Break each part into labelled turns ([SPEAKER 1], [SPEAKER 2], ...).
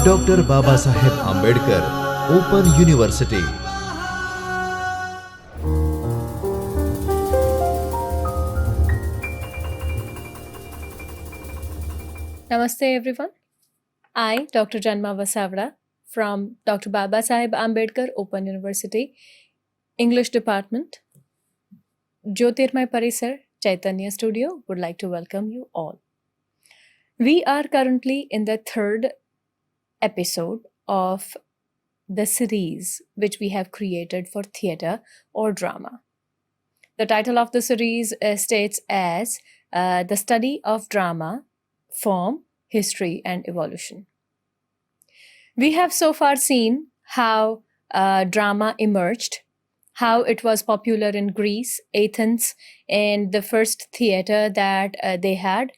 [SPEAKER 1] Doctor Baba Saheb Ambedkar Open University.
[SPEAKER 2] Namaste everyone. I, Dr. Janma Vasavda from Dr. Baba Saheb Ambedkar Open University, English Department, Jyotirmay Parisar, Chaitanya Studio would like to welcome you all. We are currently in the third episode of the series which we have created for theatre or drama. The title of the series states as The Study of Drama, Form, History and Evolution. We have so far seen how drama emerged, how it was popular in Greece, Athens, and the first theater that they had,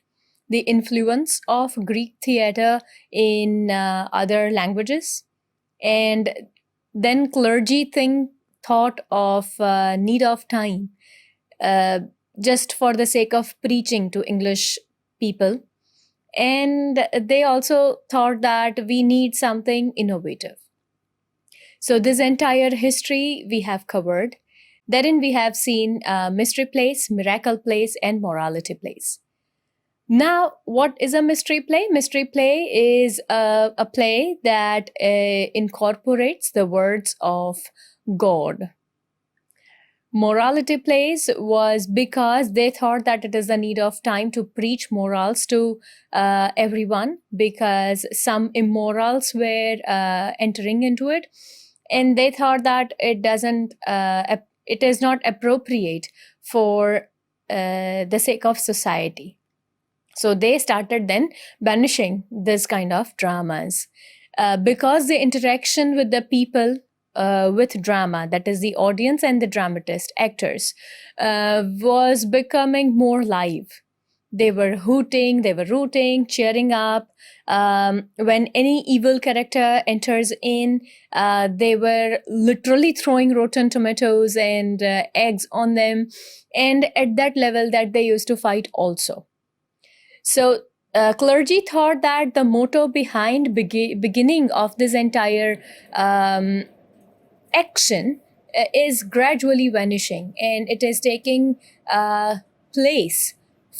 [SPEAKER 2] the influence of Greek theater in other languages, and then clergy thought of need of time just for the sake of preaching to English people. And they also thought that we need something innovative. So this entire history we have covered. Therein we have seen mystery plays, miracle plays, and morality plays. Now, what is a mystery play? Mystery play is a play that incorporates the words of God. Morality plays was because they thought that it is the need of time to preach morals to everyone, because some immorals were entering into it, and they thought that it is not appropriate for the sake of society. So they started then banishing this kind of dramas because the interaction with the people with drama, that is the audience and the dramatist, actors, was becoming more live. They were hooting, they were rooting, cheering up. When any evil character enters in, they were literally throwing rotten tomatoes and eggs on them. And at that level that they used to fight also. So clergy thought that the motto behind beginning of this entire action is gradually vanishing, and it is taking place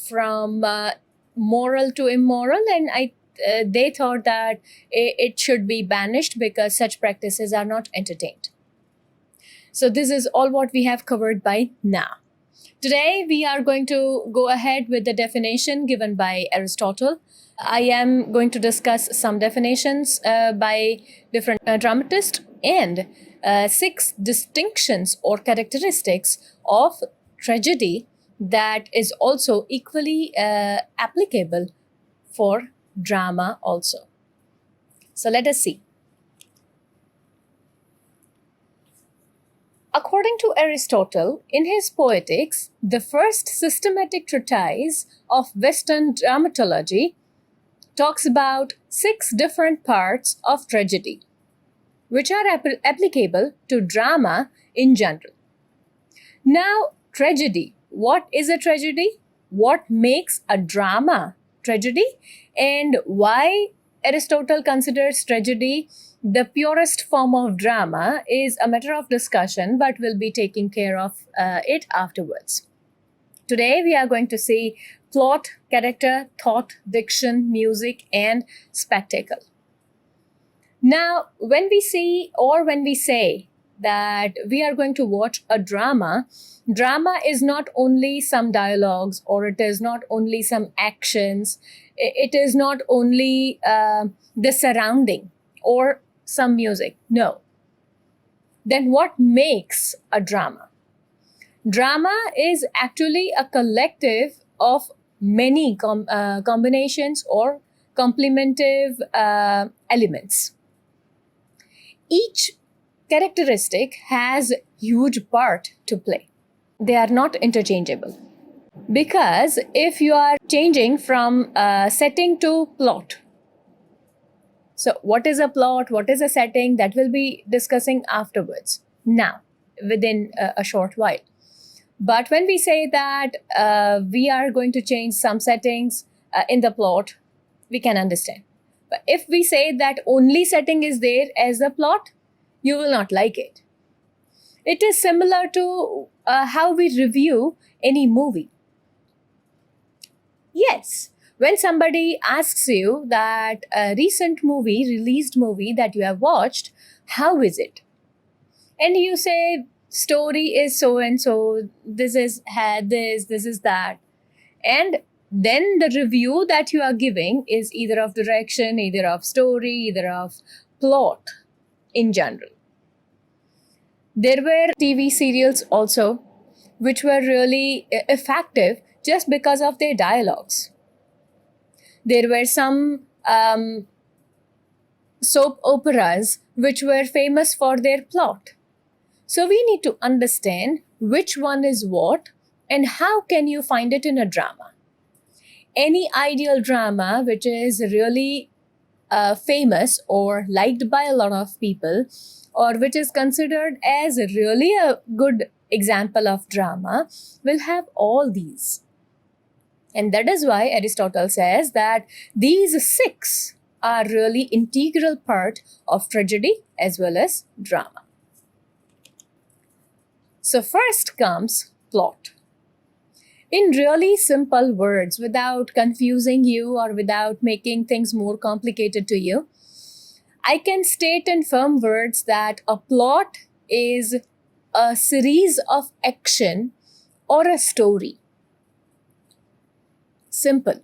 [SPEAKER 2] from moral to immoral, and they thought that it should be banished because such practices are not entertained. So this is all what we have covered by now. Today we are going to go ahead with the definition given by Aristotle. I am going to discuss some definitions by different dramatists and 6 distinctions or characteristics of tragedy that is also equally applicable for drama also. So let us see. According to Aristotle, in his Poetics, the first systematic treatise of Western dramatology talks about 6 different parts of tragedy, which are applicable to drama in general. Now, tragedy. What is a tragedy? What makes a drama tragedy? And why Aristotle considers tragedy the purest form of drama is a matter of discussion, but we'll be taking care of it afterwards. Today, we are going to see plot, character, thought, diction, music, and spectacle. Now, when we see or when we say that we are going to watch a drama, drama is not only some dialogues, or it is not only some actions, it is not only the surrounding or some music. No. Then what makes a drama? Drama is actually a collective of many combinations or complementive elements. Each characteristic has huge part to play. They are not interchangeable. Because if you are changing from setting to plot, so what is a plot, what is a setting, that we'll be discussing afterwards, now, within a short while. But when we say that we are going to change some settings in the plot, we can understand. But if we say that only setting is there as the plot, you will not like it. It is similar to how we review any movie. Yes, when somebody asks you that a recent movie, released movie that you have watched, how is it? And you say, story is so and so, this is had this is that. And then the review that you are giving is either of direction, either of story, either of plot in general. There were TV serials also which were really effective just because of their dialogues. There were some soap operas which were famous for their plot. So we need to understand which one is what and how can you find it in a drama. Any ideal drama which is really famous or liked by a lot of people, or which is considered as really a good example of drama, will have all these. And that is why Aristotle says that these 6 are really integral part of tragedy as well as drama. So first comes plot. In really simple words, without confusing you or without making things more complicated to you, I can state in firm words that a plot is a series of action or a story. Simple,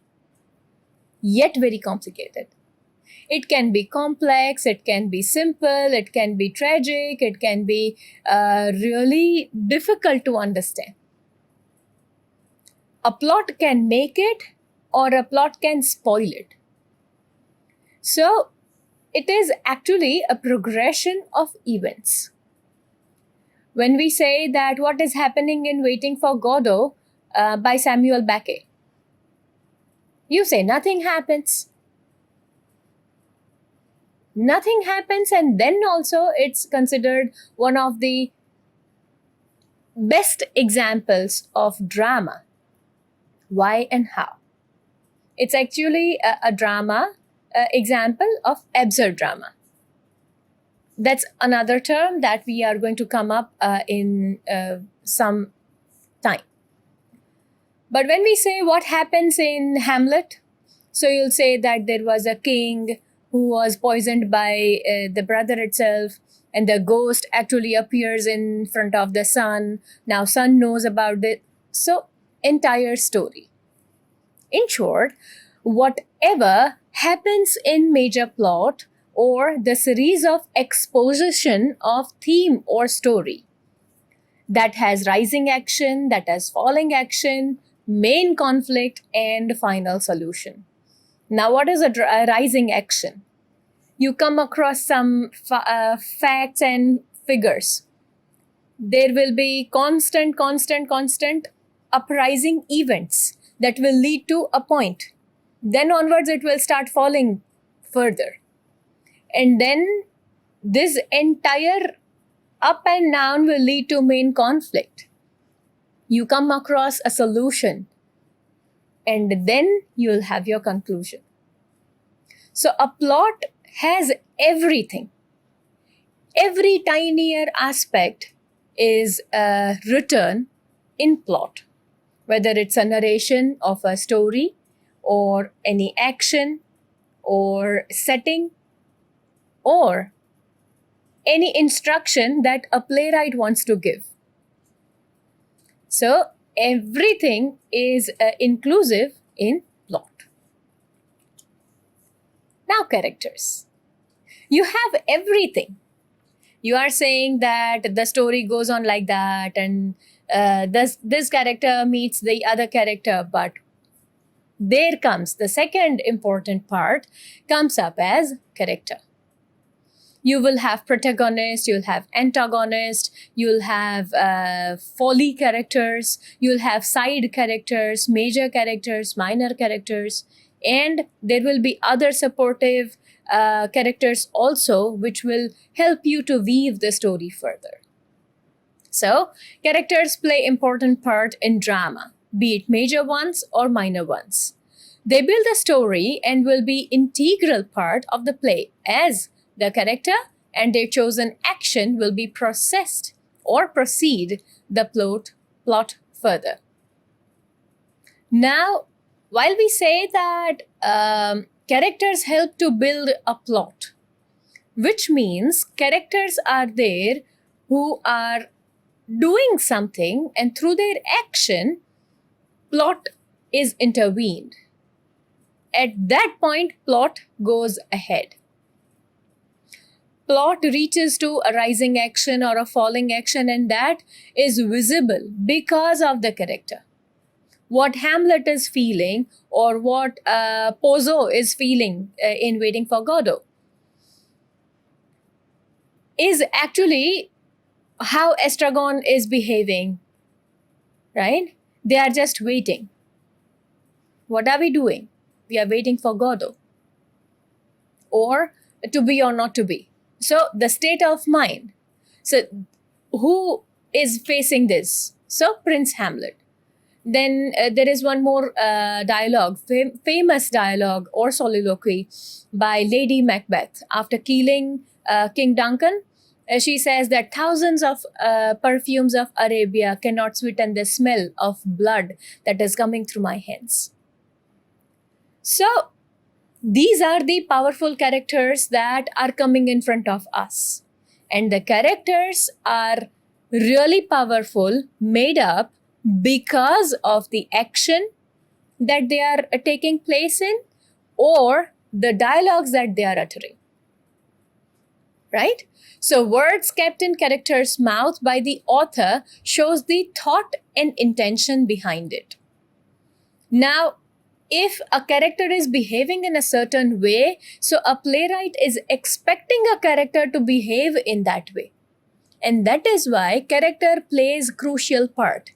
[SPEAKER 2] yet very complicated. It can be complex, it can be simple, it can be tragic, it can be really difficult to understand. A plot can make it or a plot can spoil it. So it is actually a progression of events. When we say that what is happening in Waiting for Godot by Samuel Beckett, you say nothing happens. Nothing happens, and then also it's considered one of the best examples of drama. Why and how? It's actually a drama example of absurd drama. That's another term that we are going to come up in some time. But when we say what happens in Hamlet, so you'll say that there was a king who was poisoned by the brother itself, and the ghost actually appears in front of the son. Now son knows about it. So entire story. In short, whatever happens in major plot or the series of exposition of theme or story that has rising action, that has falling action, main conflict, and final solution. Now, what is a rising action? You come across some facts and figures. There will be constant uprising events that will lead to a point. Then onwards, it will start falling further. And then this entire up and down will lead to main conflict. You come across a solution, and then you'll have your conclusion. So a plot has everything. Every tinier aspect is written in plot, whether it's a narration of a story or any action or setting or any instruction that a playwright wants to give. So everything is inclusive in plot. Now characters. You have everything. You are saying that the story goes on like that and this character meets the other character, but there comes the second important part comes up as character. You will have protagonist, you'll have antagonist, you'll have folly characters, you'll have side characters, major characters, minor characters, and there will be other supportive characters also which will help you to weave the story further. So, characters play important part in drama, be it major ones or minor ones. They build the story and will be integral part of the play as the character and their chosen action will be processed or proceed the plot further. Now, while we say that characters help to build a plot, which means characters are there who are doing something and through their action, plot is intervened. At that point, plot goes ahead. Plot reaches to a rising action or a falling action, and that is visible because of the character. What Hamlet is feeling or what Pozzo is feeling in Waiting for Godot is actually how Estragon is behaving, right? They are just waiting. What are we doing? We are waiting for Godot, or to be or not to be. So the state of mind. So who is facing this? So Prince Hamlet. Then there is one more dialogue, famous dialogue or soliloquy by Lady Macbeth. After killing King Duncan, she says that thousands of perfumes of Arabia cannot sweeten the smell of blood that is coming through my hands. So these are the powerful characters that are coming in front of us. And the characters are really powerful, made up because of the action that they are taking place in or the dialogues that they are uttering. Right? So words kept in characters' mouth by the author shows the thought and intention behind it. Now, if a character is behaving in a certain way, so a playwright is expecting a character to behave in that way. And that is why character plays crucial part.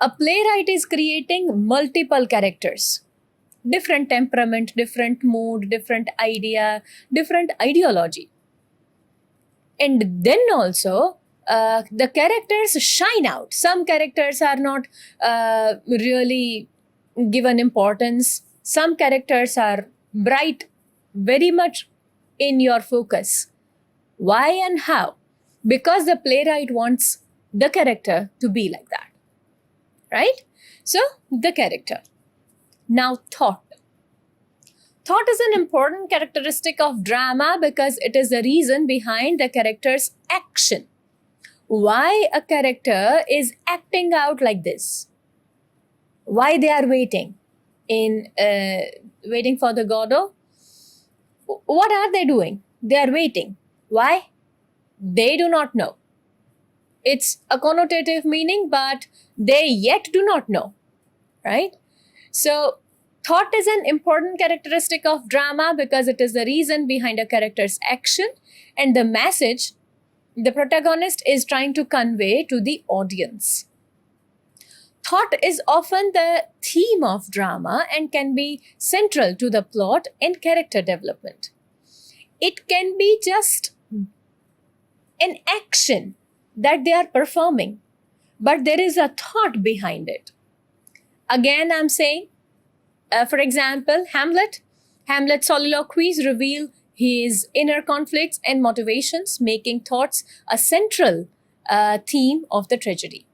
[SPEAKER 2] A playwright is creating multiple characters, different temperament, different mood, different idea, different ideology. And then also, the characters shine out. Some characters are not really given importance. Some characters are bright, very much in your focus. Why and how? Because the playwright wants the character to be like that. Right? So, the character. Now, thought. Thought is an important characteristic of drama because it is the reason behind the character's action. Why a character is acting out like this? Why they are waiting in Waiting for the Godot? What are they doing? They are waiting. Why? They do not know. It's a connotative meaning, but they yet do not know, right? So, thought is an important characteristic of drama because it is the reason behind a character's action and the message the protagonist is trying to convey to the audience. Thought is often the theme of drama and can be central to the plot and character development. It can be just an action that they are performing, but there is a thought behind it. Again, I'm saying, for example, Hamlet's soliloquies reveal his inner conflicts and motivations, making thoughts a central theme of the tragedy.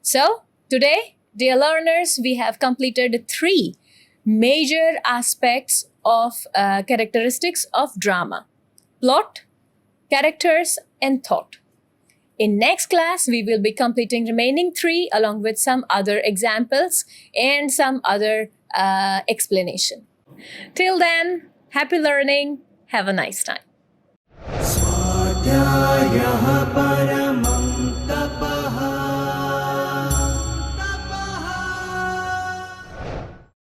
[SPEAKER 2] So, today, dear learners, we have completed 3 major aspects of characteristics of drama: plot, characters, and thought. In next class, we will be completing remaining 3 along with some other examples and some other explanation. Till then, happy learning. Have a nice time.